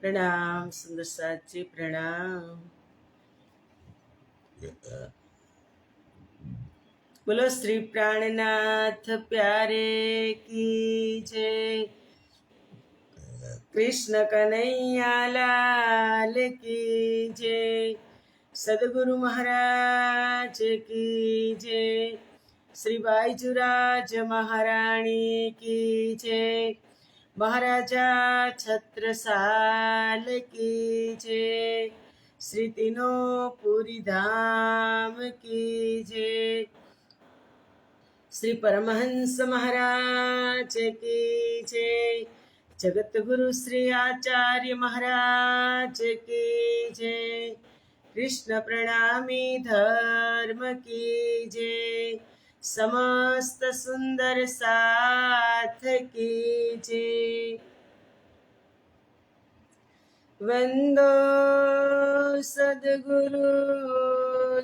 प्रणाम सुंदर साथ जी, प्रणाम। बोलो श्री प्राणनाथ प्यारे की जय। कृष्ण कन्हैया लाल की जय। सदगुरु महाराज की जय। श्री बाईजुराज महारानी की जय। महाराजा छत्रसाल की जय। श्री तीनों पुरी धाम की जय। श्री परमहंस महाराज की जय। जगत गुरु श्री आचार्य महाराज की जय। कृष्ण प्रणामी धर्म की जय। समस्त सुंदर साथ की जय। वंदो सद्गुरु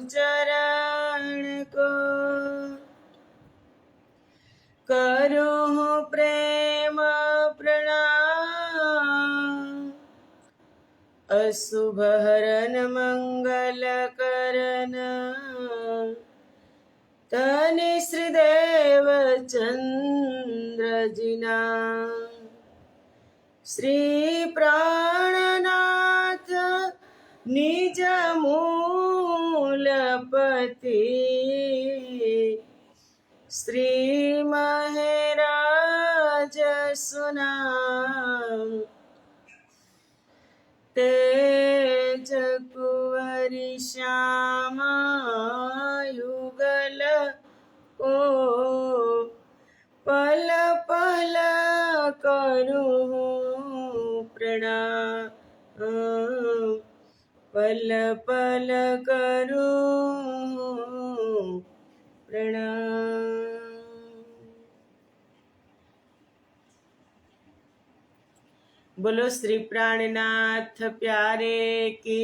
चरण को, करो प्रेम प्रणाम। अशुभ हरन मंगल करन, तनि श्रीदेव चंद्र जिना। श्री प्राणनाथ निज मूलपति, श्री महराज सुनाम। तेज कुंवरी श्यामा युगल को, पल पल करूं प्रणाम। पल पल करूं प्रणाम। बोलो श्री प्राणनाथ प्यारे की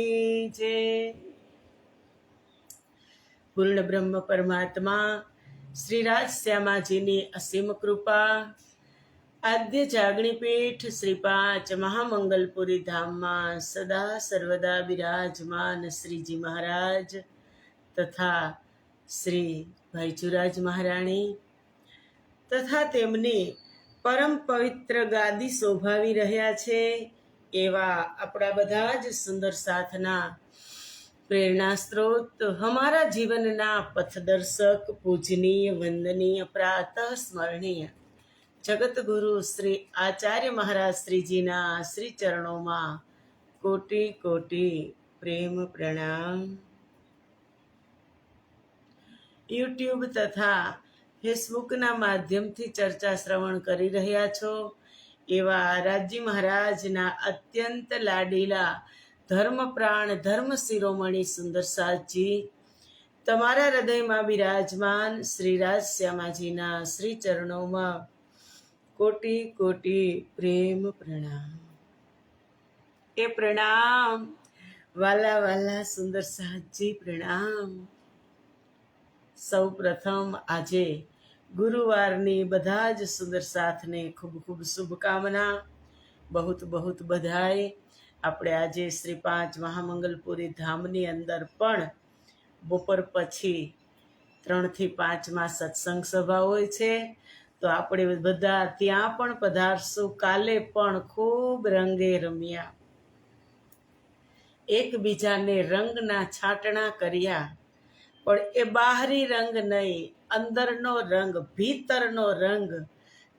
जय। पूर्ण ब्रह्म परमात्मा श्री राज श्यामा जी ની અસીમ કૃપા, આદ્ય જાગણી પીઠ શ્રી પાંચ મહામંગલપુરી ધામમાં સદા સર્વદા બિરાજમાન શ્રીજી મહારાજ તથા શ્રી ભાઈચુરાજ મહારાણી તથા તેમની પરમ પવિત્ર ગાદી શોભાવી રહ્યા છે એવા આપણા બધા જ સુંદર સાથના प्रेरणा स्रोत, हमारा जीवनना पथदर्शक, पूजनीय, वंदनीय, प्रातः स्मरणीय जगत गुरु श्री आचार्य महाराज श्रीजीना श्री चरणों में कोटि कोटि प्रेम प्रणाम। यूट्यूब तथा फेसबुक ना माध्यम थी चर्चा श्रवण करी रह्या छो एवा राजी महाराज ना अत्यंत लाडीला धर्म प्राण धर्म शिरोमणि सुंदर साथ जी तमारा हृदय में विराजमान श्री राज श्यामाजी ना श्री चरणों में कोटि कोटि प्रेम प्रणाम। ए प्रणाम वाला वाला सुंदर साथ जी प्रणाम। सौ प्रथम आजे गुरुवारनी बधा ज सुंदर साथ ने खूब खूब शुभकामना, बहुत बहुत बधाई। આપણે આજે શ્રી પાંચ મહામંગલપુરી ધામની અંદર પણ બપોર પછી 3 થી 5 સત્સંગ સભા હોય છે, તો આપણે બધા ત્યાં પણ પધારશું। કાલે પણ ખૂબ રંગે રમ્યા, એકબીજાને રંગના છાંટણા કર્યા, પણ એ બાહરી રંગ નહીં, અંદરનો રંગ, ભીતરનો રંગ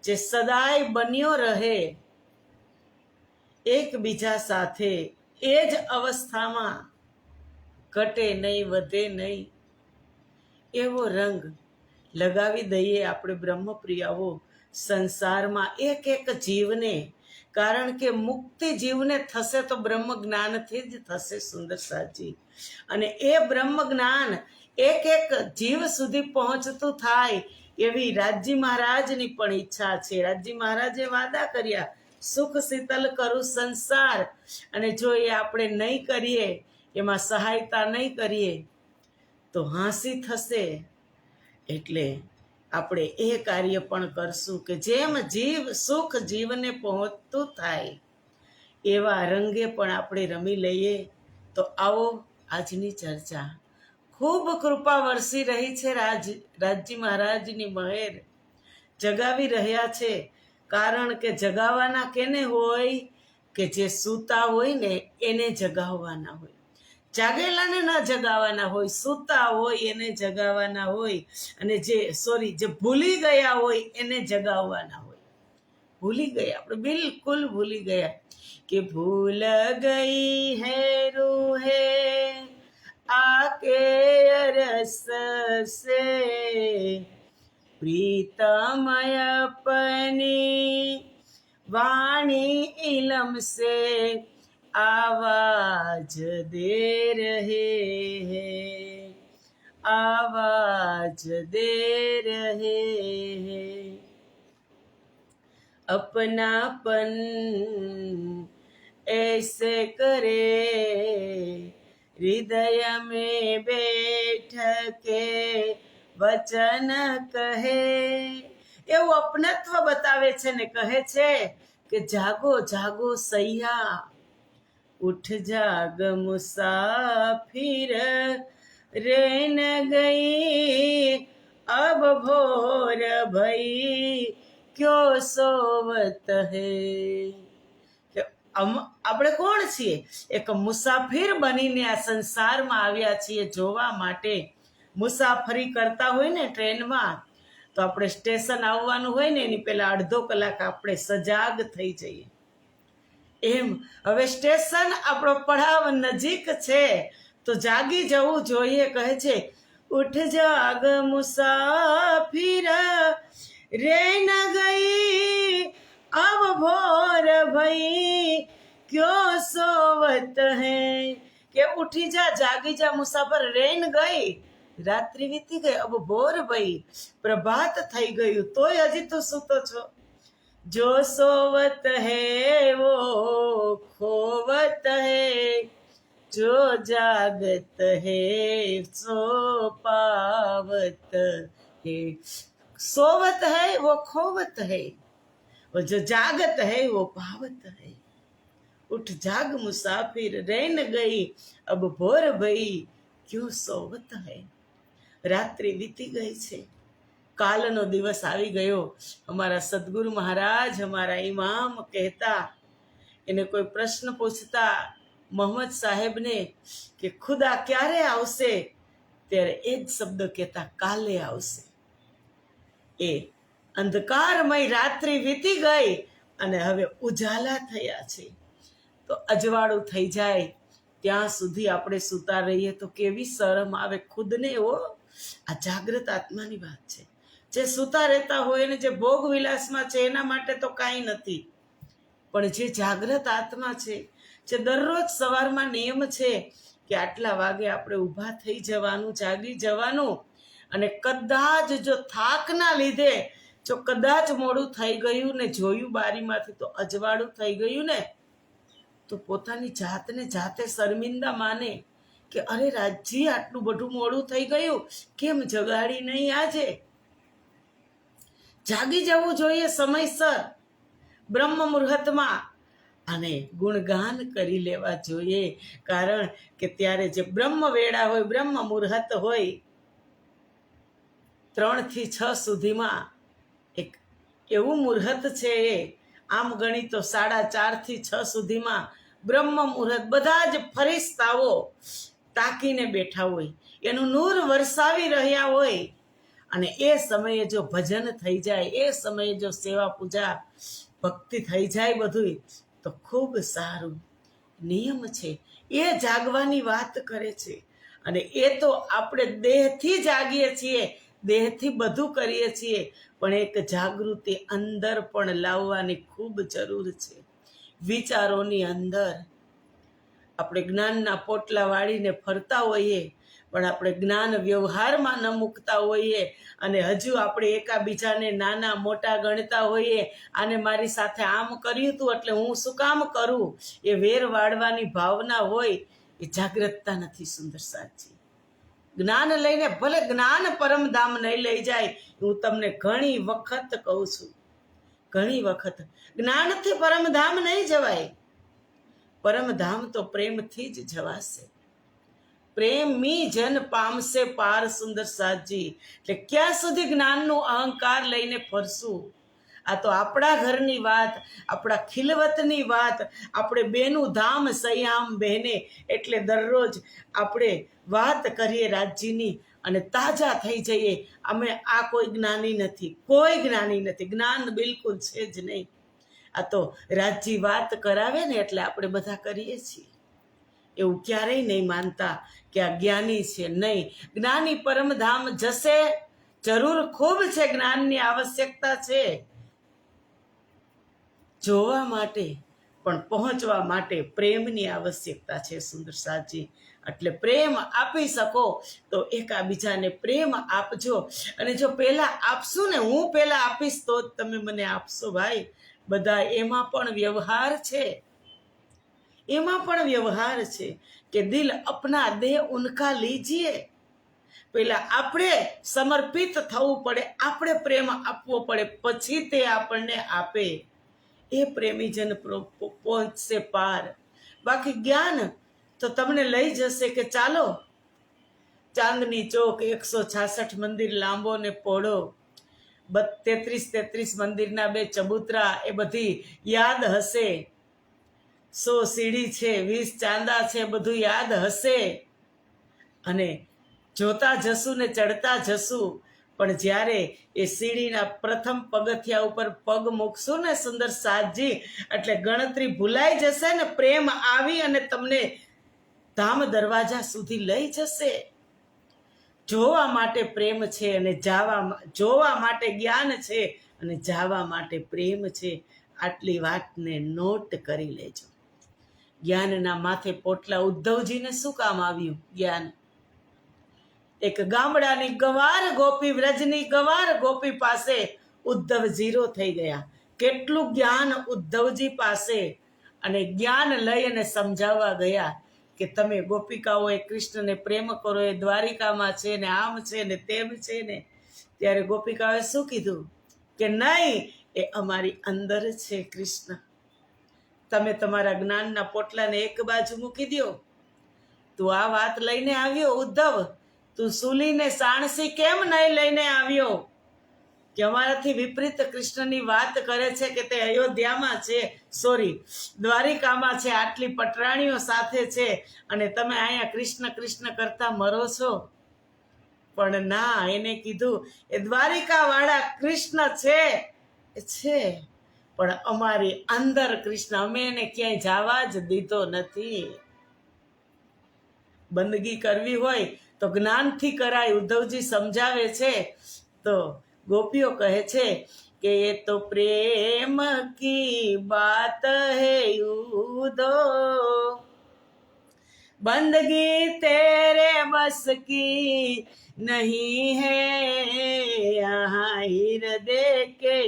જે સદાય બન્યો રહે એકબીજા સાથે, એ જ અવસ્થામાં ઘટે નહીં, વધે નહીં, એવો રંગ લગાવી દઈએ આપણે બ્રહ્મપ્રિયાઓ સંસારમાં એક એક જીવને। કારણ કે મુક્તિ જીવને થશે તો બ્રહ્મ જ્ઞાનથી જ થશે સુંદર સાજી। અને એ બ્રહ્મ જ્ઞાન એક એક જીવ સુધી પહોંચતું થાય એવી રાજજી મહારાજની પણ ઈચ્છા છે। રાજજી મહારાજે વાદા કર્યા, સુખ શીતલ કરું સંસાર, અને જો એ આપણે નહીં કરીએ, એમાં સહાયતા નહીં કરીએ તો હાંસી થશે। એટલે આપણે એ કાર્ય પણ કરશું કે જેમ જીવ સુખ જીવને પહોંચતું થાય એવા રંગે પણ આપણે રમી લઈએ. તો આવો આજની ચર્ચા. ખૂબ કૃપા વરસી રહી છે. રાજજી મહારાજની મહેર જગાવી રહ્યા છે. કારણ કે જગાવવાના કેને હોય? કે જે સૂતા હોય ને એને જગાવવાના હોય. જાગેલાને ન જગાવવાના હોય, સૂતા હોય એને જગાવવાના હોય. અને જે ભૂલી ગયા હોય એને જગાવવાના હોય. ભૂલી ગયા, આપણે બિલકુલ ભૂલી ગયા કે ભૂલ ગઈ હે રૂહે આકે અરસ સે प्रीतम अपनी वाणी इलम से आवाज दे रहे हैं, आवाज दे रहे हैं. अपनापन ऐसे करे हृदय में बैठ के વચન કહે. એવું અપનત્વ બતાવે છે ને કહે છે કે જાગો જાગો સૈયા, ઉઠ જાગ મુસાફિર, રેન ગઈ અબ ભોર ભઈ ક્યો સોવત હે. આપણે કોણ છીએ? એક મુસાફિર બનીને આ સંસારમાં આવ્યા છીએ જોવા માટે. મુસાફરી કરતા હોય ને ટ્રેનમાં, તો આપણે સ્ટેશન આવવાનું હોય ને એની પહેલા અડધો કલાક આપણે સજાગ થઈ જઈએ. એમ હવે સ્ટેશન આપણો પડાવ નજીક છે તો જાગી જવું જોઈએ. કહે છે ઉઠ જાગ મુસાફિર, રેન ગઈ અબ ભોર ભઈ ક્યો સોવત હે. કે ઉઠી જા, જાગી જા મુસાફર, રેન ગઈ, રાત્રિ વીતી ગઈ, અબ ભોર ભઈ, પ્રભાત થઈ ગયું, તોય હજી તું સૂતો છો. જો સોવત હે વો ખોવત હે, જો જાગત હે સો પાવત હે. सोवत है वो खोवत है, और जो जागत है वो पावत है. उठ जाग मुसाफिर, रैन गई अब भोर भई क्यों सोवत है. રાત્રિ વીતી ગઈ છે, કાલનો દિવસ આવી ગયો. અમારા સદગુરુ મહારાજ, અમારા ઇમામ કહેતા, એને કોઈ પ્રશ્ન પૂછતા મોહમ્મદ સાહેબને કે ખુદા ક્યારે આવશે, ત્યારે એ જ શબ્દ કહેતા, કાલે આવશે. એ અંધકારમય રાત્રિ વીતી ગઈ અને હવે ઉજાલા થયા છે. તો અજવાળું થઈ જાય ત્યાં સુધી આપણે સૂતા રહીએ તો કેવી શરમ આવે ખુદને. એવો આ જાગૃત આત્માની વાત છે. જે સૂતા રહેતા હોય ને જે ભોગ વિલાસમાં છે એના માટે તો કાંઈ નથી, પણ જે જાગૃત આત્મા છે, જે દરરોજ સવારમાં નિયમ છે કે આટલા વાગે આપણે ઊભા થઈ જવાનું, જાગી જવાનું, અને કદાચ જો થાકના લીધે જો કદાચ મોડું થઈ ગયું ને જોયું બારીમાંથી તો અજવાળું થઈ ગયું ને, તો પોતાની જાતને જાતે શર્મિંદા માને કે અરે રાજજી આટલું બધું મોડું થઈ ગયું, કેમ જગાડી નહીં આજે. જાગી જવું જોઈએ સમયસર બ્રહ્મ મુહૂર્તમાં અને ગુણગાન કરી લેવા જોઈએ. કારણ કે ત્યારે જે બ્રહ્મ વેળા હોય, બ્રહ્મ મુહૂર્ત હોય, 3 થી 6 સુધીમાં એક એવું મુહૂર્ત છે. આમ ગણી તો 4:30 થી 6 સુધીમાં બ્રહ્મ મુહૂર્ત. બધા જ ફરિશ્તાઓ તાકીને બેઠા હોય, એનું નૂર વરસાવી રહ્યા હોય, અને એ સમયે જો ભજન થઈ જાય, એ સમયે જો સેવા પૂજા ભક્તિ થઈ જાય બધું, તો ખૂબ સારું. નિયમ છે એ જાગવાની વાત કરે છે. અને એ તો આપણે દેહથી જાગીએ છીએ, દેહથી બધું કરીએ છીએ, પણ એક જાગૃતિ અંદર પણ લાવવાની ખૂબ જરૂર છે. વિચારોની અંદર આપણે જ્ઞાનના પોટલા વાળીને ફરતા હોઈએ, પણ આપણે જ્ઞાન વ્યવહારમાં ન મૂકતા હોઈએ, અને હજુ આપણે એકાબીજાને નાના મોટા ગણતા હોઈએ, આને મારી સાથે આમ કર્યું હતું એટલે હું શું કામ કરું, એ વેર વાળવાની ભાવના હોય, એ જાગ્રતતા નથી. સુંદર સાચી જ્ઞાન લઈને ભલે જ્ઞાન પરમધામ નહીં લઈ જાય, હું તમને ઘણી વખત કહું છું, ઘણી વખત જ્ઞાનથી પરમધામ નહીં જવાય. પરમધામ તો પ્રેમથી જ જવાશે. પ્રેમી જન પામશે પાર સુંદર સાજી. એટલે ક્યાં સુધી જ્ઞાનનું અહંકાર લઈને ફરશું? આ તો આપણા ઘરની વાત, આપણા ખિલવતની વાત. આપણે બેનું ધામ સયામ બહેને એટલે દરરોજ આપણે વાત કરીએ રાજજીની અને તાજા થઈ જઈએ. અમે આ કોઈ જ્ઞાની નથી, કોઈ જ્ઞાની નથી, જ્ઞાન બિલકુલ છે જ નહીં. આ તો રાજજી વાત કરાવે ને એટલે આપણે બધા કરીએ છીએ. એવું ક્યારેય નહીં માનતા કે આ જ્ઞાની છે. નહીં, જ્ઞાની પરમધામ જશે જરૂર. ખૂબ છે, જ્ઞાનની આવશ્યકતા છે જોવા માટે, પણ પહોંચવા માટે પ્રેમની આવશ્યકતા છે સુંદર સાજી. એટલે પ્રેમ આપી શકો તો એકાબીજાને પ્રેમ આપજો. અને જો પહેલા આપશું ને, હું પહેલા આપીશ તો જ તમે મને આપશો ભાઈ. બધા એમાં પણ વ્યવહાર છે, એમાં પણ વ્યવહાર છે કે દિલ અપના દે ઉનકા લીજીએ. પહેલા આપણે સમર્પિત થવું પડે, આપણે પ્રેમ આપવો પડે, પછી તે આપણને આપે. એ પ્રેમીજન પહોંચશે પાર. બાકી જ્ઞાન તો તમને લઈ જશે કે ચાલો ચાંદની ચોક 166 મંદિર લાંબો ને પહોળો, 33 મંદિરના 2 ચબૂતરા, એ બધી યાદ હશે. 100 સીડી છે, 20 ચાંદા છે, બધું યાદ હશે. અને જોતા જશું ને ચડતા જશું. પણ જ્યારે એ સીડીના પ્રથમ પગથિયા ઉપર પગ મૂકશું ને સુંદર સાજી, એટલે ગણતરી ભૂલાઈ જશે ને પ્રેમ આવી અને તમને ધામ દરવાજા સુધી લઈ જશે. જોવા માટે પ્રેમ છે અને જોવા માટે જ્ઞાન છે અને જાવા માટે પ્રેમ છે. આટલી વાતને નોટ કરી લેજો. જ્ઞાનના માથે પોટલા ઉદ્ધવજીને શું કામ આવ્યું? જ્ઞાન. એક ગામડાની ગવાર ગોપી, વ્રજની ગવાર ગોપી પાસે ઉદ્ધવ 0 થઈ ગયા. કેટલું જ્ઞાન ઉદ્ધવજી પાસે, અને જ્ઞાન લઈ અને સમજાવવા ગયા કે તમે ગોપિકાઓએ કૃષ્ણને પ્રેમ કરો, એ દ્વારિકામાં છે ને આમ છે ને તેમ છે ને. ત્યારે ગોપિકાઓએ શું કીધું કે નહીં, એ અમારી અંદર છે કૃષ્ણ. તમે તમારા જ્ઞાનના પોટલાને એક બાજુ મૂકી દો. તું આ વાત લઈને આવ્યો ઉદ્ધવ, તું સૂલીને સાણસી કેમ નહીં લઈને આવ્યો કે અમારાથી વિપરીત કૃષ્ણની વાત કરે છે કે તે અયોધ્યામાં છે, સોરી દ્વારિકામાં છે, આટલી પટરાણીઓ સાથે છે, અને તમે અહીંયા કૃષ્ણ કૃષ્ણ કરતા મરો છો. પણ ના, એને કીધું એ દ્વારિકાવાળા કૃષ્ણ છે પણ અમારી અંદર કૃષ્ણ, અમે એને ક્યાંય જવા જ દીધો નથી. બંદગી કરવી હોય તો જ્ઞાનથી કરાય. ઉદ્ધવજી સમજાવે છે તો ગોપીઓ કહે છે કે એ તો પ્રેમ કી બાત હૈ ઉદો, બંદગી તેરે બસ કી નહીં હૈ, यहाँ हृदय के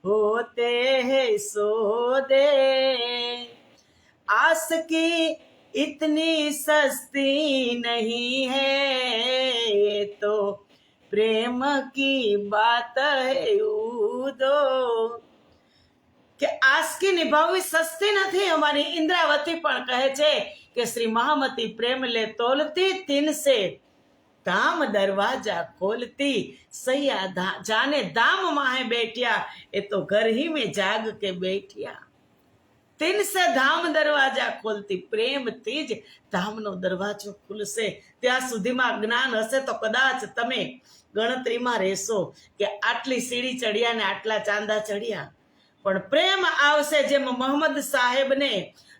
होते हैं सौदे, आस की इतनी सस्ती नहीं है, तो प्रेम की बात है उदो. કે આસકી નિભાવવી સસ્તી નથી. અમારી ઇન્દ્રાવતી પણ કહે છે કે શ્રી મહામતી પ્રેમ લે તોલતી, તિનસે धाम दरवाजा खोलती, सैया जाने दाम माहे बैठिया, ये तो घर ही में जाग के बैठिया. तिन से धाम दरवाजा खोलती, પ્રેમથી જ ધામનો દરવાજો ખુલશે. ત્યાં સુધીમાં જ્ઞાન હશે તો કદાચ તમે ગણતરીમાં રહેશો કે આટલી સીડી ચડ્યા ને આટલા ચાંદા ચડ્યા. પણ પ્રેમ આવશે, જેમ મોહમ્મદ સાહેબને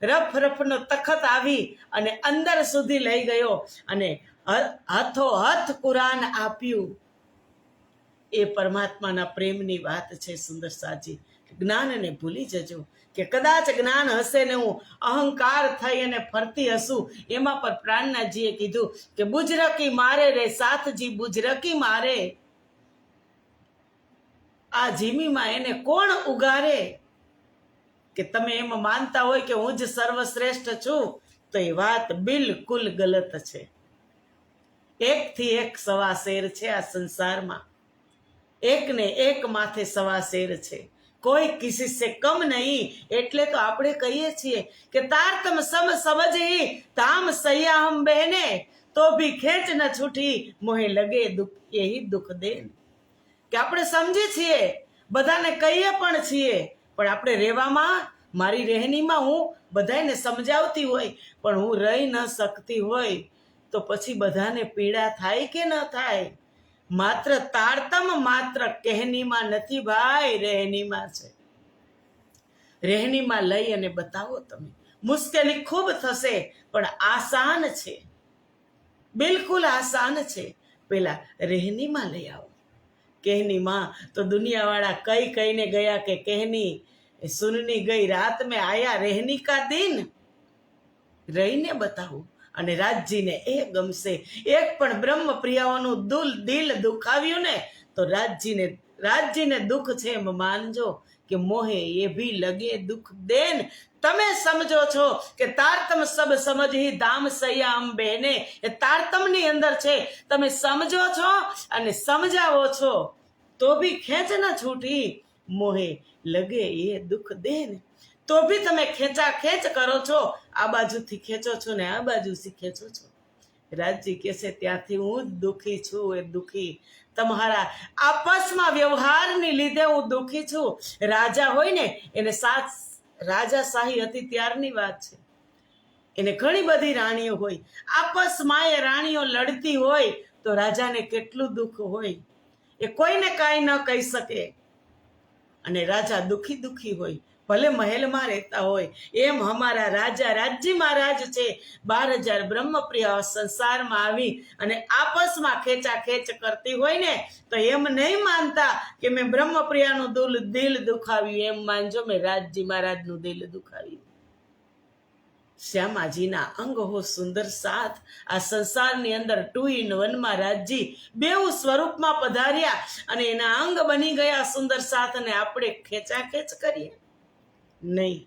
રફનો તખત આવી અને અંદર સુધી લઈ ગયો અને હાથોહાથ કુરાન આપ્યું. એ પરમાત્માના પ્રેમની વાત છે સુંદર સાજી. જ્ઞાનને ભૂલી જજો કે કદાચ જ્ઞાન હશે ને હું અહંકાર થઈ અને ફરતી હશું. એમાં પર પ્રાણનાથજીએ કીધું કે બુજરકી મારે રે સાથજી, બુજરકી મારે. આ જીમીમાં એને કોણ ઉગારે? કે તમે એમ માનતા હોય કે હું જ સર્વશ્રેષ્ઠ છું, તો એ વાત બિલકુલ ગલત છે. 1થી 1 સવા શેર છે આ સંસારમાં. 1ને 1 માથે સવા શેર છે. कोई किसी से कम नहीं। એટલે તો આપણે કહીએ છીએ કે તારતમ સમ સમજી તામ સૈયા હમ બહેને તો ભી ખેંચ ન છૂટી મોહે લગે દુઃખ यही દુઃખ દેન। કે આપણે સમજીએ છીએ, બધાને કહીએ પણ છીએ, પણ આપણે રહેવામાં, મારી રહેણીમાં હું બધાને સમજાવતી હોય પણ હું રહી ન શકતી હોય તો પછી બધાને પીડા થાય કે ન થાય? માત્ર તારતમ માત્ર કહેનીમાં નથી ભાઈ, રહેણીમાં છે। રહેણીમાં લઈ અને બતાવો તમે। મુશ્કેલી ખૂબ થશે પણ આસાન છે, બિલકુલ આસાન છે। પેલા રહેણીમાં લઈ આવો। कहनीમાં તો દુનિયાવાળા કઈ કહીને ગયા કે कहनी सुननी गई रात में आया रहनी का दिन। રહીને બતાવું અને રાજજીને એ ગમશે। એક પણ બ્રહ્મ પ્રિયાઓનું દિલ દુખાવ્યું ને તો રાજજીને દુઃખ છે એમ માનજો કે મોહે એ ભી લગે દુઃખ દેન। તમે સમજો છો કે તારતમ સબ સમજી દામ સૈયા હમ બહેને, એ તારતમની અંદર છે। તમે સમજો છો અને સમજાવો છો તો ભી ખેંચ ન છૂટી મોહે લગે એ દુઃખ દેન। તો ભી તમે ખેંચા ખેંચ કરો છો, આ બાજુથી ખેંચો છો ને આ બાજુથી ખેંચો છો। રાજજી કહેશે ત્યાંથી હું જ દુઃખી છું, એ દુઃખી તમારા આપસમાં વ્યવહારની લીધે હું દુઃખી છું। રાજા હોય ને એને રાજાશાહી હતી ત્યારની વાત છે, એને ઘણી બધી રાણીઓ હોય, આપસમાં એ રાણીઓ લડતી હોય તો રાજાને કેટલું દુઃખ હોય, એ કોઈને કાંઈ ન કહી શકે અને રાજા દુઃખી દુઃખી હોય, ભલે મહેલમાં રહેતા હોય। એમ અમારા રાજા રાજજી મહારાજ છે, 12,000 બ્રહ્મપ્રિયા સંસારમાં આવી અને આપસમાં ખેંચા ખેંચ કરતી હોય ને તો એમ નહીં માનતા કે મેં બ્રહ્મપ્રિયાનું દિલ દુખાવ્યું, એમ માનજો મેં રાજજી મહારાજનું દિલ દુખાવ્યું। શ્યામાજીના અંગ હો સુંદર સાથ, આ સંસારની અંદર 2 in 1 માં રાજજી બેઉ સ્વરૂપમાં પધાર્યા અને એના અંગ બની ગયા સુંદર સાથ, અને આપણે ખેંચાખેંચ કરીએ નહીં।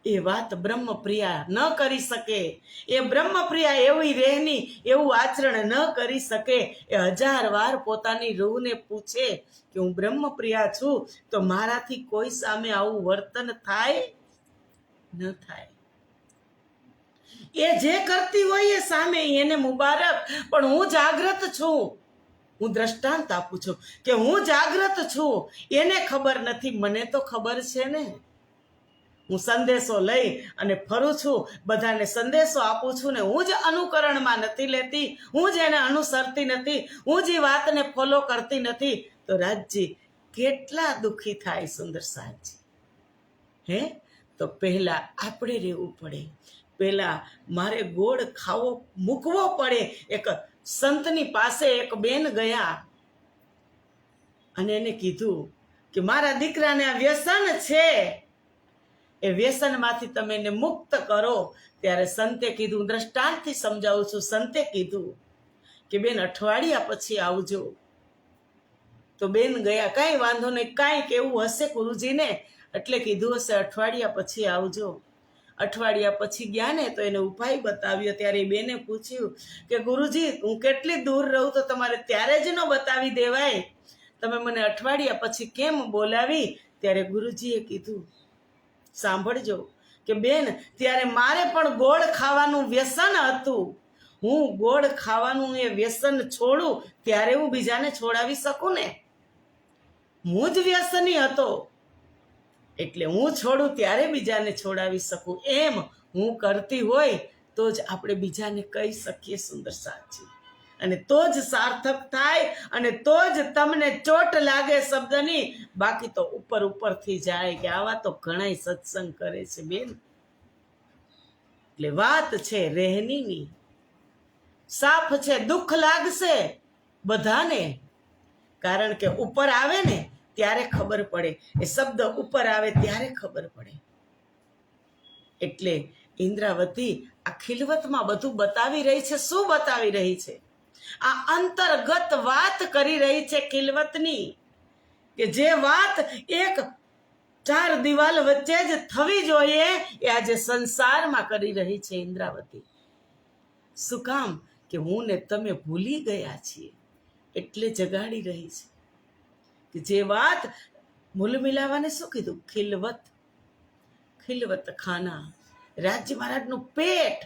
એ વાત બ્રહ્મપ્રિયા ન કરી શકે, એ બ્રહ્મપ્રિયા એવી રહેની એવું આચરણ ન કરી શકે। એ 1000 વાર પોતાની રૂહને પૂછે કે હું બ્રહ્મપ્રિયા છું તો મારાથી કોઈ સામે આવું વર્તન થાય ન થાય। એ જે કરતી હોય એ સામે એને મુબારક, પણ હું જાગ્રત છું। હું દ્રષ્ટાંત આપું છું કે હું જાગ્રત છું, એને ખબર નથી, મને તો ખબર છે ને। હું સંદેશો લઈ અને ફરું છું, બધાને સંદેશો આપું છું ને હું જ અનુકરણમાં નથી લેતી, હું જ એને અનુસરતી નથી, હું જ વાતને ફોલો કરતી નથી તો રાજજી કેટલા દુઃખી થાય સુંદર સાહેબજી। હે તો પહેલા આપણે રહેવું પડે, પહેલા મારે ગોળ મૂકવો પડે। એક સંતની પાસે એક બેન ગયા અને એને કીધું કે મારા દીકરાને આ વ્યસન છે, એ વ્યસનમાંથી તમે એને મુક્ત કરો। ત્યારે સંતે કીધું, દ્રષ્ટાંતથી સમજાવું છું, સંતે કીધું કે બેન અઠવાડિયા પછી આવજો। તો બેન ગયા, કાંઈ વાંધો નહીં, કાંઈક એવું હશે ગુરુજીને એટલે કીધું હશે અઠવાડિયા પછી આવજો। અઠવાડિયા પછી ગયા ને તો એને ઉપાય બતાવ્યો। ત્યારે બેને પૂછ્યું કે ગુરુજી હું કેટલી દૂર રહું તો તમારે ત્યારે જ ન બતાવી દેવાય, તમે મને અઠવાડિયા પછી કેમ બોલાવી? ત્યારે ગુરુજીએ કીધું સાંભળજો કે બેન ત્યારે મારે પણ ગોળ ખાવાનું વ્યસન હતું, હું ગોળ ખાવાનું એ વ્યસન છોડું ત્યારે હું બીજાને છોડાવી શકું ને, હું જ વ્યસની હતો એટલે હું છોડું ત્યારે બીજાને છોડાવી શકું। એમ હું કરતી હોય તો જ આપણે બીજાને કહી શકીએ સુંદર સાચી, અને તો જ સાર્થક થાય અને તો જ તમને ચોટ લાગે શબ્દની, બાકી તો ઉપરથી જાય કે આવા તો ઘણાય સત્સંગ કરે છે બેન। એટલે વાત છે રહેણીની, સાફ છે, દુઃખ લાગશે બધાને, કારણ કે ઉપર આવે ને ત્યારે ખબર પડે, એ શબ્દ ઉપર આવે ત્યારે ખબર પડે। એટલે ઇન્દ્રાવતી આ ખિલવતમાં બધું બતાવી રહી છે। શું બતાવી રહી છે? આ અંતર્ગત વાત કરી રહી છે ખિલવતની, કે જે વાત એક 4 દિવાલ વચ્ચે જ થવી જોઈએ એ આજે સંસારમાં કરી રહી છે ઇન્દ્રાવતી। શું કામ? કે હું ને તમે ભૂલી ગયા છીએ એટલે જગાડી રહી છે, કે જે વાત મૂલ મિલાવાને શું કીધું? ખિલવત, ખિલવત ખાના. રાજ્ય મહારાજનું પેટ,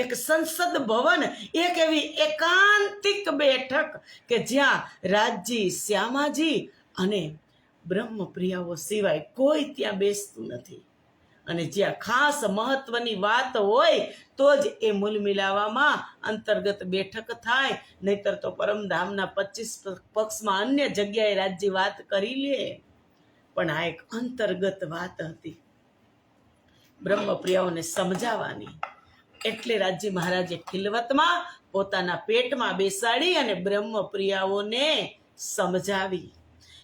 એક સંસદ ભવન, એક એવી એકાંતિક બેઠક કે જ્યાં રાજજી, શ્યામાજી અને બ્રહ્મપ્રિયાઓ સિવાય કોઈ ત્યાં બેસતું નથી. અને જ્યાં ખાસ મહત્વની વાત હોય તો જ એ મૂલ મિલાવામાં અંતર્ગત બેઠક થાય, નહીતર તો પરમધામના 25 પક્ષમાં અન્ય જગ્યાએ રાજ્ય વાત કરી લે. પણ આ એક અંતર્ગત વાત હતી બ્રહ્મપ્રિયાઓને સમજાવવાની. એટલે રાજજી મહારાજે ખિલવતમાં પોતાના પેટમાં બેસાડી અને બ્રહ્મપ્રિયાઓને સમજાવી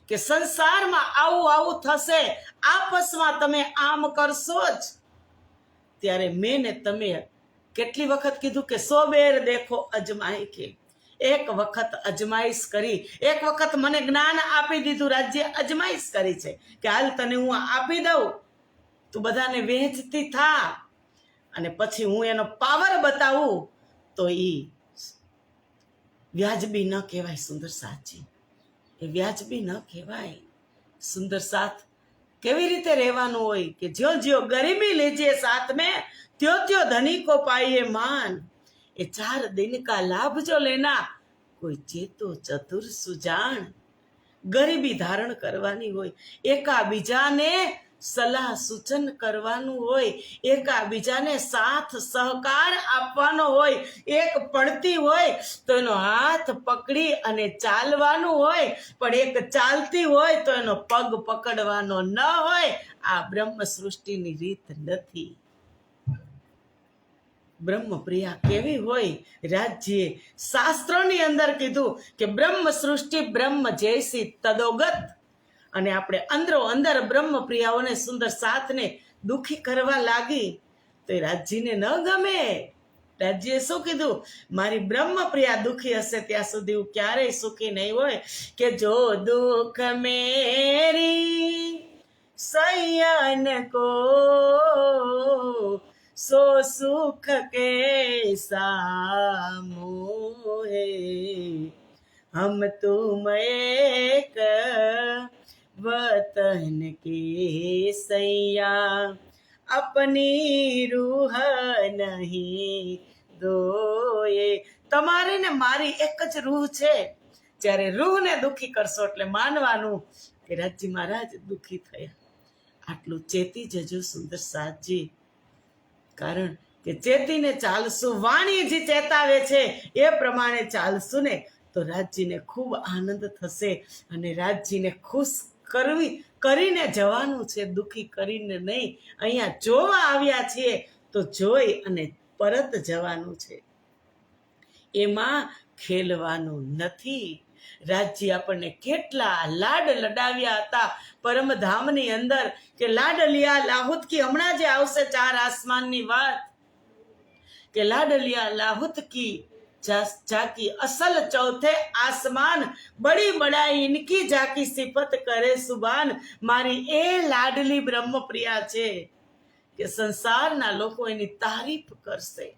કે સંસારમાં આવું આવું થશે, આપસમાં તમે આમ કરશો જ. ત્યારે મેં ને તમે કેટલી વખત કીધું કે 100 બેર દેખો અજમાઈ કે. એક વખત અજમાઈશ કરી, એક વખત મને જ્ઞાન આપી દીધું, રાજ્ય અજમાઈશ કરી છે કે હાલ તને હું આપી દઉં, તું બધાને વહેંચતી થા, અને પછી હું એનો પાવર બતાવું. તો એ વ્યાજબી ન કહેવાય સુંદર સાચી, એ વ્યાજબી ન કહેવાય. સુંદર સાથ કેવી રીતે રહેવાનું હોય કે જ્યો જ્યો ગરીબી લીજીએ સાથ में ત્યો ત્યો ધની કો પાઈએ માન. એ 4 दिन का लाभ जो लेना કોઈ ચેતો ચતુર સુજાણ. ગરીબી ધારણ કરવાની હોય, એકાબીજાને સલાહ સૂચન કરવાનું હોય, એકાબીજાને સાથ સહકાર આપવાનો હોય. એક પડતી હોય તો એનો હાથ પકડી અને ચાલવાનું હોય, પણ એક ચાલતી હોય તો એનો પગ પકડવાનો ન હોય. આ બ્રહ્મ સૃષ્ટિની રીત નથી. બ્રહ્મપ્રિયા કેવી હોય? રાજ્યે શાસ્ત્રોની અંદર કીધું કે બ્રહ્મ સૃષ્ટિ બ્રહ્મ જૈસી તદોગત. અને આપણે અંદરો અંદર બ્રહ્મપ્રિયાઓને સુંદર સાથને દુખી કરવા લાગી તો એ રાજ્યને ન ગમે. રાજ્યએ શું કીધું? મારી બ્રહ્મપ્રિયા દુખી હશે ત્યાં સુધી હું ક્યારેય સુખી નહીં હોય. કે જો દુઃખ મેરી સૈયન કો सो सुख कैसा मोहे, हम तुम एक वतन के सैया, अपनी रूह नहीं दोए. તમારે ને મારી એક જ રૂહ છે. જ્યારે રૂહને દુખી કરશો એટલે માનવાનું કે રાજજી મહારાજ દુખી થયા. આટલું ચેતી જજો સુંદર સાથજી. કારણ કે ચેતીને ચાલશું, વાણીજી ચેતાવે છે એ પ્રમાણે ચાલશું ને તો રાજજીને ખૂબ આનંદ થશે. અને રાજજીને ખુશ કરીને જવાનું છે, દુખી કરીને નહીં. અહીંયા જોવા આવ્યા છીએ તો જોઈ અને પરત જવાનું છે, એમાં ખેલવાનું નથી. રાજજી આપણને કેટલા લાડ લડાવ્યા હતા પરમધામની અંદર કે લાડલિયા લાહુત કી. હમણાં જે આવશે 4 આસમાનની વાત કે લાડલિયા લાહુત કી જાકી અસલ ચૌથે આસમાન, બડી બડાઈ ઇનકી જાકી સિફત કરે સુબાન. મારી એ લાડલી બ્રહ્મપ્રિયા છે કે સંસારના લોકો એની તારીફ કરશે.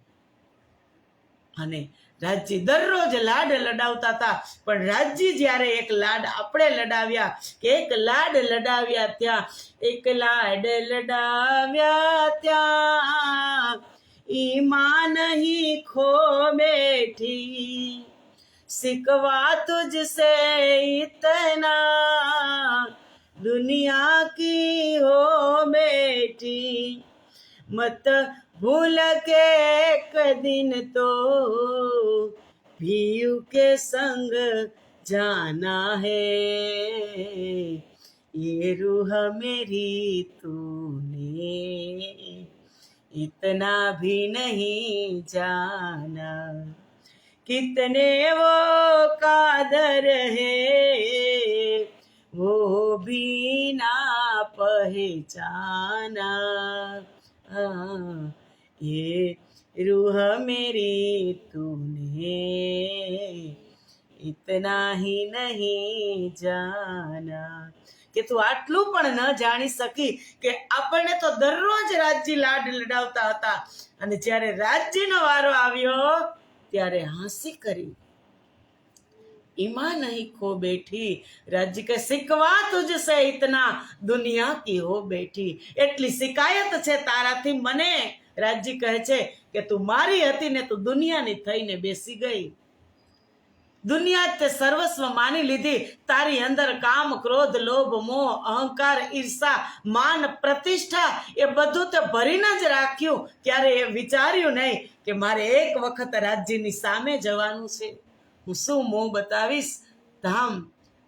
અને રાજજી દરરોજ લાડ લડાવતા હતા, પણ રાજજી જ્યારે એક લાડ આપણે લડાવ્યા, એક લાડ લડાવ્યા ત્યાં, એક લાડ લડાવ્યા ત્યાં ઈમાન નહીં ખો બેઠી, સિકવા તુજસે ઇતના દુનિયા કી હો બેઠી, મત भूल के एक दिन तो भीयू के संग जाना है, ये रूह मेरी तूने इतना भी नहीं जाना, कितने वो कादर है वो भी ना पहचाना, ये रूह मेरी तूने इतना ही नहीं जाना. કે તું આટલું પણ ન જાણી શકી કે આપણને તો દરરોજ રાજજી લાડ લડાવતા હતા, અને જ્યારે રાજજીનો વારો આવ્યો ત્યારે હાંસી કરી. ईमान नहीं खो बैठी राज्य के सिकवा तुझसे इतना दुनिया की हो बैठी એટલી શિકાયત છે તારાથી મને રાજ્ય કહે છે કે તું મારી હતી ને તું દુનિયાની થઈને બેસી ગઈ દુનિયા તે સર્વસ્વ માની લીધી તારી અંદર કામ ક્રોધ લોભ મોહ અહંકાર ઈર્ષા માન પ્રતિષ્ઠા એ બધું તે ભરીને જ રાખ્યું ત્યારે એ વિચાર્યું નહીં કે મારે એક વખત રાજ્યની સામે જવાનું છે હું શું મોં બતાવીશ ધામ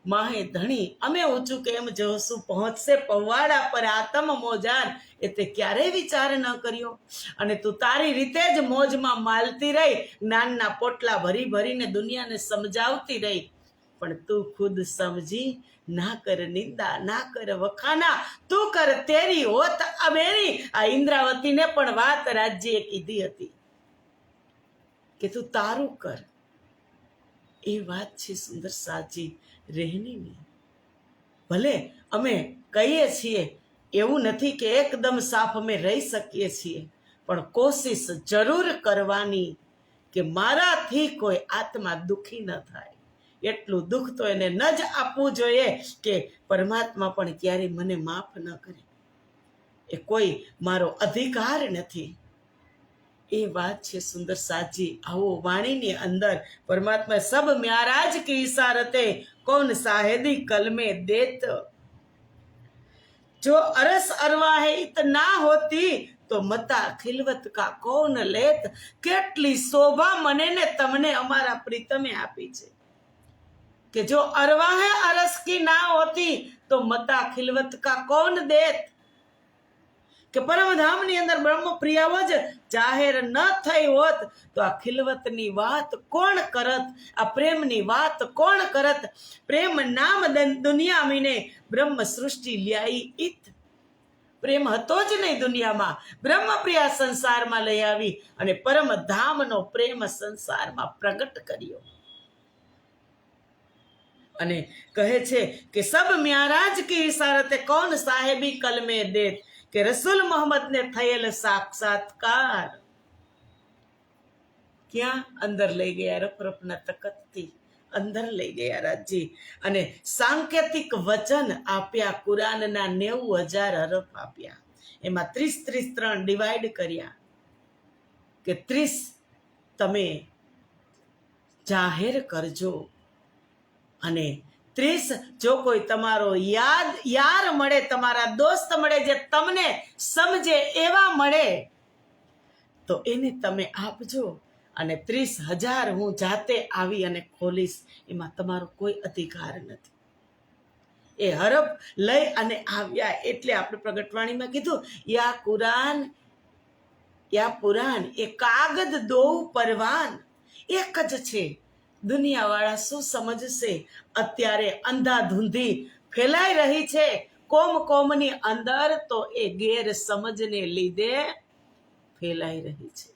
માહે ધણી અમે ઊંચું કેમ જોશું પહોંચશે પવાડા પર આતમ મોજાર એ તે ક્યારેય વિચાર ન કર્યો અને તું તારી રીતે જ મોજમાં માલતી રહી જ્ઞાનના પોટલા ભરી ભરીને દુનિયાને સમજાવતી રહી પણ તું ખુદ સમજી ના કર નિંદા ના કર વખાના તું કર તેરી હોત અમેરી આ ઇન્દ્રાવતીને પણ વાત રાજ્યએ કીધી હતી કે તું તારું કર એ વાત છે સુંદર સાજી રહેણીની ભલે અમે કહીએ છીએ એવું નથી કે એકદમ સાફ અમે રહી શકીએ છીએ પણ કોશિશ જરૂર કરવાની કે મારાથી કોઈ આત્મા દુખી ન થાય એટલું દુઃખ તો એને ન જ આપવું જોઈએ કે પરમાત્મા પણ ક્યારેય મને માફ ન કરે એ કોઈ મારો અધિકાર નથી એ વાત છે સુંદર સાજી આવો વાણીની અંદર પરમાત્મા સબ म्याराज की इशारते कौन साहेदी कलमे देत जो अरस अरवाहे इतना होती तो मता खिलवत का कौन लेत કેટલી શોભા મને ને તમને અમારા પ્રીતમે આપી છે કે જો અરવાહે અરસ કી ના હોતી તો મતા ખિલવત કા કૌન દેત કે પરમધામની અંદર બ્રહ્મ પ્રિયાઓ જ જાહેર ન થઈ હોત તો આ ખિલવતની વાત કોણ કરત આ પ્રેમની વાત કોણ કરત પ્રેમ નામ દુનિયા મીને બ્રહ્મ સૃષ્ટિ લ્યાઈ ઈત પ્રેમ હતો જ નહીં દુનિયામાં બ્રહ્મ પ્રિયા સંસારમાં લઈ આવી અને પરમધામનો પ્રેમ સંસારમાં પ્રગટ કર્યો અને કહે છે કે સબ म्याराज की इशारते कौन साहेबी कलमे देत કે રસૂલ મોહમ્મદ ને થયેલ સાક્ષાત્કાર ક્યાં અંદર લઈ ગયા રફરફના તકતથી અંદર લઈ ગયા રાજજી અને સાંકેતિક વચન આપ્યા કુરાનના 90,000 હરફ આપ્યા એમાં 30-33 ડિવાઈડ કર્યા કે 30 તમે જાહેર કરજો અને 30 જો કોઈ તમારો યાર મળે તમારા દોસ્ત મળે જે તમને સમજે એવા મળે તો એને તમે આપજો અને 30,000 હું જાતે આવી અને ખોલીશ એમાં તમારો કોઈ અધિકાર નથી એ હરફ લઈ અને આવ્યા એટલે આપણે પ્રગટવાણીમાં કીધું યા પુરાણ એ કાગદ દો પરવાન એક જ છે દુનિયાવાળા શું સમજશે અત્યારે અંધાધૂંધી ફેલાઈ રહી છે કોમની અંદર તો એ ગેરસમજને લીધે ફેલાઈ રહી છે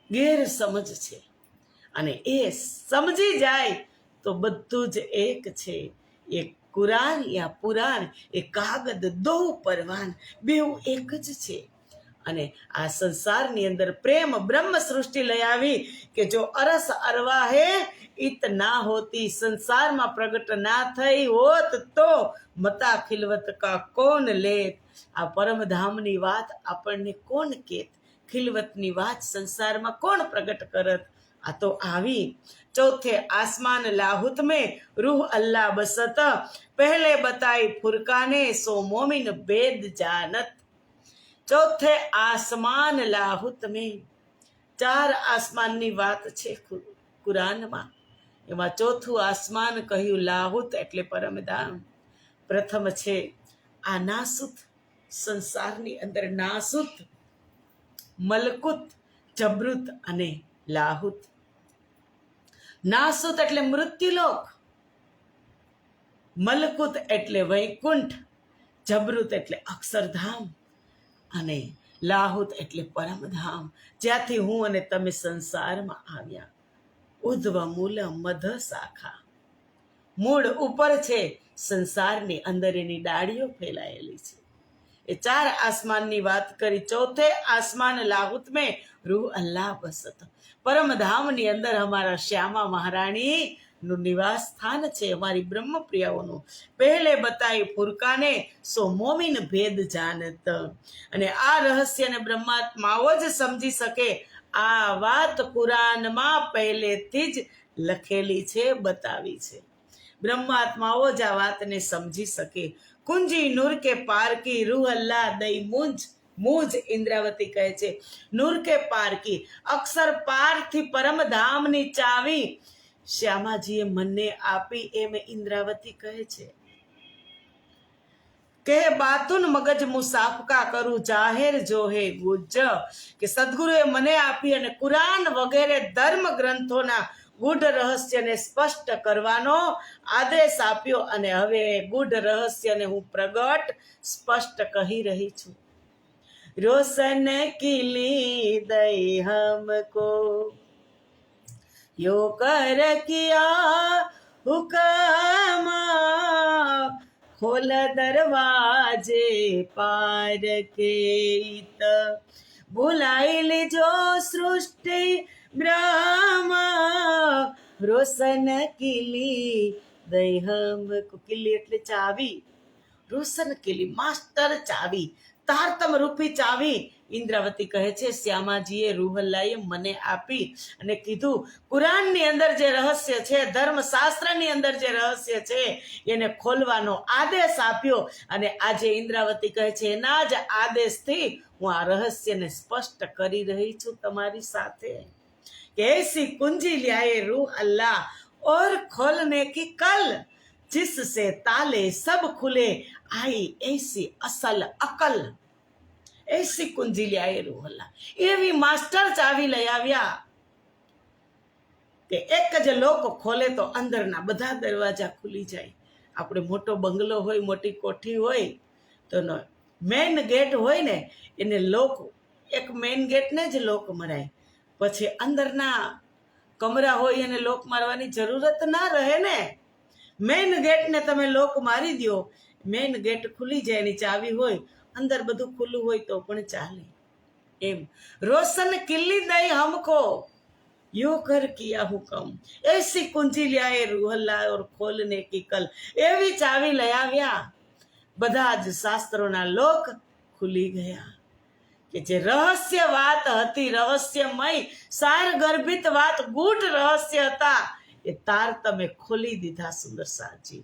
ગેરસમજ છે અને એ સમજી જાય તો બધું જ એક છે એ કુરાન યા પુરાણ એ કાગદ દો પરવાન બેઉ એક જ છે અને આ સંસારની અંદર પ્રેમ બ્રહ્મ સૃષ્ટિ લઈ આવી કે જો અરસ અરવાહે ઈત ના હોતી સંસારમાં પ્રગટ ના થઈ હોત તો મતા ખિલવત કા કોણ લેત આ પરમધામની વાત આપણને કોણ કેત ખિલવતની વાત સંસારમાં કોણ પ્રગટ કરત આ તો આવી चौथे आसमान लाहुत में रूह अल्लाह बसत पहले बताई फुरकाने सो मोमिन बेद जानत चौथे आसमान लाहुत में 4 આસમાનની વાત છે કુરાનમાં એમાં ચોથું આસમાન કહ્યું લાહુત એટલે પરમધામ પ્રથમ છે આ નાસુત સંસારની અંદર નાસુત મલકુત જબરુત અને લાહુત નાસુત એટલે મૃત્યુલોક મલકુત એટલે વૈકુંઠ જબરુત એટલે અક્ષરધામ અને લાહુત એટલે પરમધામ જ્યાંથી હું અને તમે સંસારમાં આવ્યા ઉદ્વ મૂલ મધ શાખા મૂળ ઉપર છે સંસારની અંદર એની ડાળીઓ ફેલાયેલી છે એ 4 આસમાનની વાત કરી। ચોથે આસમાન લાહુત में रूह अल्लाह बसत। परम धाम ની અંદર અમારા શ્યામા મહારાણી નું નિવાસ સ્થાન છે, અમારી બ્રહ્મ પ્રિયાઓનું। પહેલે બતાઈ ફુરકાને સો મોમિન ભેદ જાનત। અને આ રહસ્યને બ્રહ્માત્માઓ જ સમજી શકે। આ વાત કુરાનમાં પહેલેથી જ લખેલી છે, બતાવી છે। બ્રહ્માત્માઓ જ આ વાતને સમજી શકે। કુંજી નૂર કે પાર કી રૂહ અલ્લાહ દઈ મૂંઝ ઇન્દ્રાવતી કહે છે, નૂર કે પાર કી અક્ષર પારથી પરમધામની ચાવી શ્યામાજીએ મને આપી, એમ ઇન્દ્રાવતી કહે છે કે બાતુન મગજ મુસાફકા કરું જાહેર જોહે ગુજ। કે સદગુરુએ મને આપી અને કુરાન વગેરે ધર્મ ગ્રંથોના ગૂઢ રહસ્યને સ્પષ્ટ કરવાનો આદેશ આપ્યો, અને હવે ગૂઢ રહસ્યને હું પ્રગટ સ્પષ્ટ કહી રહી છું। રોશન કિલી દઈ હમકો यो कर किया हुक्म खोल दरवाजे पार के बुलाई लीजो सृष्टि ब्रह्म रोशन किली दई हमको। किली એટલે ચાવી, રોશન કિલી માસ્ટર ચાવી, તારતમ રૂપી ચાવી ઇન્દ્રાવતી કહે છે શ્યામાજીએ રૂહલ્લાએ મને આપી અને કીધું કુરાનની અંદર જે રહસ્ય છે, ધર્મશાસ્ત્રની અંદર જે રહસ્ય છે એને ખોલવાનો આદેશ આપ્યો। અને આજે ઇન્દ્રાવતી કહે છે એના જ આદેશથી હું આ રહસ્યને સ્પષ્ટ કરી રહી છું તમારી સાથે। કે એસી કુંજી લ્યાએ રૂહ અલ્લાહ और खोलने की कल जिससे ताले सब खुले आई ऐसी असल अकल। ऐसी कुंजी લ્યાએ રૂહ અલ્લાહ, એવી માસ્ટર ચાવી લઈ આવ્યા કે એક જ લોક ખોલે તો અંદરના બધા દરવાજા ખુલી જાય। આપણે મોટો બંગલો હોય, મોટી કોઠી હોય તો મેઇન ગેટ હોય ને એને લોક, એક મેઇન ગેટને જ લોક મરાય, પછી અંદરના કમરા હોય એને લોક મારવાની જરૂરત ના રહે ને। મેઇન ગેટને તમે લોક મારી દો, મેઇન ગેટ ખુલી જાય, એની ચાવી હોય, અંદર બધું ખુલ્લું હોય તો પણ ચાલે। એમ રોશન કિલ્લી દઈ હમકો યો કર કિયા હુકમ એસી કુંજી લ્યાએ રૂહ અલ્લાહ ઓર ખોલને કી કલ। એવી ચાવી લઈ આવ્યા, બધા જ શાસ્ત્રોના લોક ખુલી ગયા। કે જે રહસ્ય વાત હતી, રહસ્યમય સાર ગર્ભિત વાત, ગૂઢ રહસ્ય હતા, એ તાર તમે ખોલી દીધા સુંદર સાજી।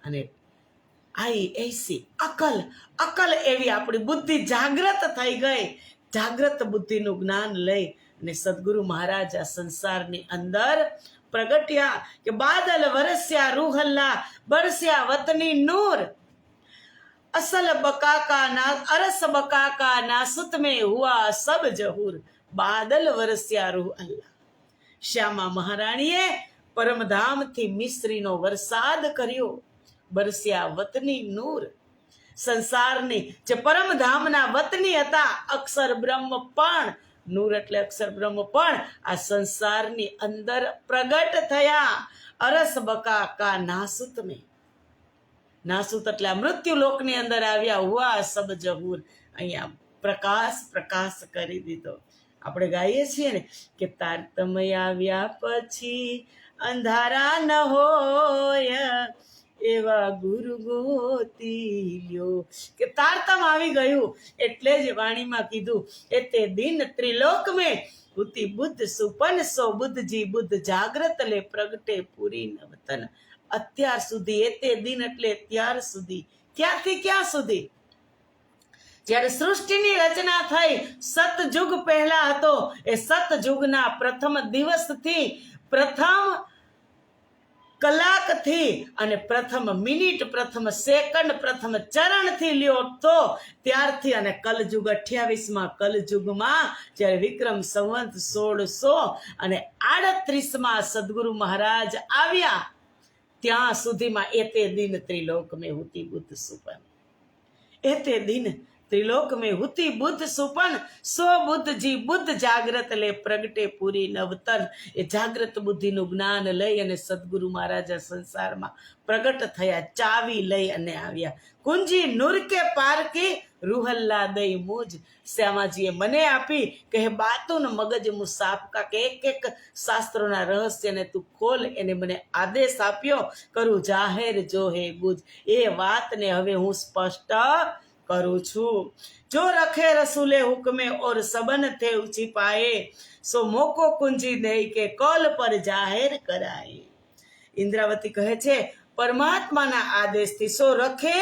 અને આઈ એસી અકલ, અકલ એવી આપણી બુદ્ધિ જાગૃત થઈ ગઈ। જાગૃત બુદ્ધિનું જ્ઞાન લઈ અને સદગુરુ મહારાજ આ સંસારની અંદર પ્રગટ્યા। કે બાદલ વરસ્યા રૂહ અલ્લાહ બરસ્યા વતની નૂર असल बका का ना अरस बका का नासुत में हुआ सब जहूर। बादल वरस्या रूह अल्लाह। શ્યામા મહારાણીએ પરમધામથી મિશ્રીનો વરસાદ કર્યો, બરસ્યા વતની નૂર। સંસારની જે પરમધામના વતની હતા અક્ષર બ્રહ્મ પણ, નૂર એટલે અક્ષર બ્રહ્મ પણ આ સંસારની અંદર પ્રગટ થયા। અરસ બકા કા નાસુત મેં, નાસુત એટલે આ મૃત્યુ લોકની અંદર આવ્યા। હુઆ સબ જહૂર, અહીંયા પ્રકાશ કરી દીધો। આપણે ગાઈએ છીએ ને કે તારતમય આવ્યા પછી અંધારા ન હોય એવા ગુરુ ગોતી લ્યો। કે તારતમ આવી ગયું એટલે જ વાણીમાં કીધું એ તે દિન ત્રિલોક મેં હુતી બુદ્ધ સુપન સો બુદ્ધજી બુદ્ધ જાગ્રત લે પ્રગટે પૂરી નવતન। અત્યાર સુધી, એ તે દિન એટલે ત્યાર સુધી, ક્યાંથી ક્યાં સુધી? જ્યારે સૃષ્ટિની રચના થઈ, સતયુગ પહેલા હતો, એ સતયુગના પ્રથમ દિવસથી, પ્રથમ કલાકથી અને પ્રથમ મિનિટ, પ્રથમ સેકન્ડ, પ્રથમ ચરણથી લ્યો તો ત્યારથી, અને કલયુગ 28માં કલયુગમાં જ્યારે વિક્રમ સંવંત 1638માં સદગુરુ મહારાજ આવ્યા ત્યાં સુધીમાં એ તે દિન ત્રિલોક મેં હુતી બુદ્ધ સુપન। એ તે દિન ત્રિલોક મેં હુતી બુદ્ધ સુપન સો બુદ્ધજી બુદ્ધ જાગ્રત લે પ્રગટે પૂરી નવતન। એ જાગ્રત બુદ્ધિનું જ્ઞાન લઈ અને સદગુરુ મહારાજા સંસારમાં પ્રગટ થયા, ચાવી લઈ અને આવ્યા। કુંજી નૂર કે પાર કી રૂહલ્લા દઈ મુજ શ્યામાજીએ મને આપી કે બાતું મગજ મુસાફ કા કે એક શાસ્ત્રોના રહસ્યને તું ખોલ, એને મને આદેશ આપ્યો, કરું જાહેર જો હે બુજ. એ વાતને હવે હું સ્પષ્ટ કરું છું. જો રખે રસૂલે હુકમે ઓર સબન થે छिपाए, સો મોકો કુંજી દઈ કે કોલ પર જાહેર કરાય. ઇન્દ્રાવતી કહે છે પરમાત્માના આદેશથી સો રખે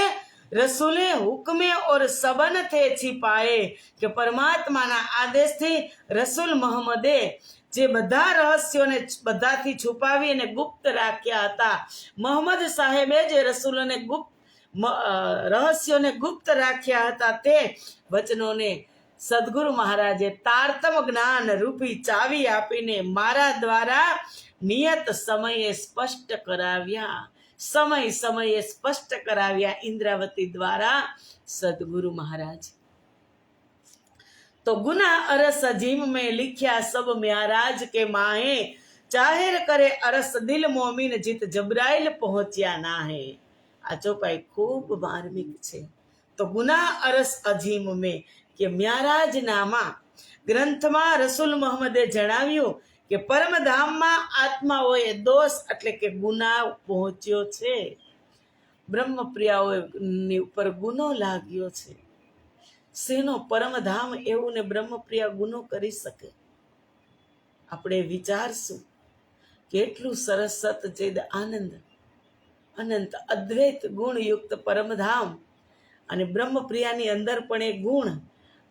રસૂલે હુકમે ઓર સબન થે छिपाए, કે પરમાત્માના આદેશથી રસૂલ મોહમ્મદે જે બધા રહસ્યોને બધાથી છુપાવી અને ગુપ્ત રાખ્યા હતા, મોહમ્મદ સાહેબે જે રસૂલોને રહસ્યોને ગુપ્ત રાખ્યા હતા, તે વચનોને સદગુરુ મહારાજે તારતમ જ્ઞાન રૂપી ચાવી આપીને મારા દ્વારા નિયત સમયે સ્પષ્ટ કરાવ્યા. સમયે સ્પષ્ટ કરાવ્યા ઇન્દ્રાવતી દ્વારા સદગુરુ મહારાજ. તો ગુના અરસ અજીમ में लिखा सब म्याराज के माहे, जाहिर करे अरस दिल मोमिन जित जबराइल पहुंच्या ना है. આ ચોપાઈ ખૂબ માર્મિક છે. તો ગુના અરસ અજીમ મેં કે મ્યારાજ નામા ગ્રંથમાં રસૂલ મોહમ્મદે જણાવ્યું કે પરમધામમાં આત્માઓએ દોષ એટલે કે ગુના પહોંચ્યો છે. બ્રહ્મપ્રિયાઓની ઉપર ગુનો લાગ્યો છે. શેનો? પરમધામ એવું ને બ્રહ્મપ્રિયા ગુનો કરી શકે? આપણે વિચારશું કેટલું સરસ સતચેદ આનંદ અનંત અદ્વૈત ગુણયુક્ત પરમધામ અને બ્રહ્મપ્રિયાની અંદર પણ એ ગુણ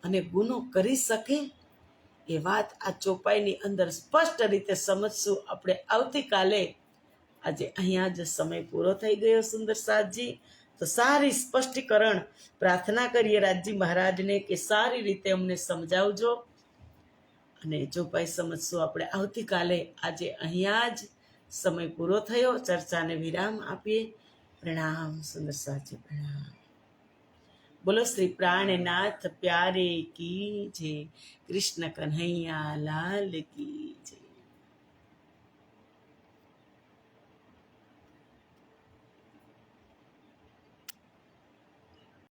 અને ગુનો કરી શકે. એ વાત આ ચોપાઈની અંદર સ્પષ્ટ રીતે સમજશું આપણે આવતીકાલે. આજે અહીંયા જ સમય પૂરો થઈ ગયો સુંદર સાથજી. તો સારી સ્પષ્ટીકરણ પ્રાર્થના કરીએ રાજજી મહારાજને કે સારી રીતે અમને સમજાવજો. અને ચોપાઈ સમજશું આપણે આવતીકાલે. આજે અહીંયા જ સમય પૂરો થયો. ચર્ચાને વિરામ આપીએ. પ્રણામ સુંદર સાથજી, પ્રણામ. બોલો શ્રી પ્રાણનાથ પ્યારે કી જય. કૃષ્ણ કન્હૈયા લાલ કી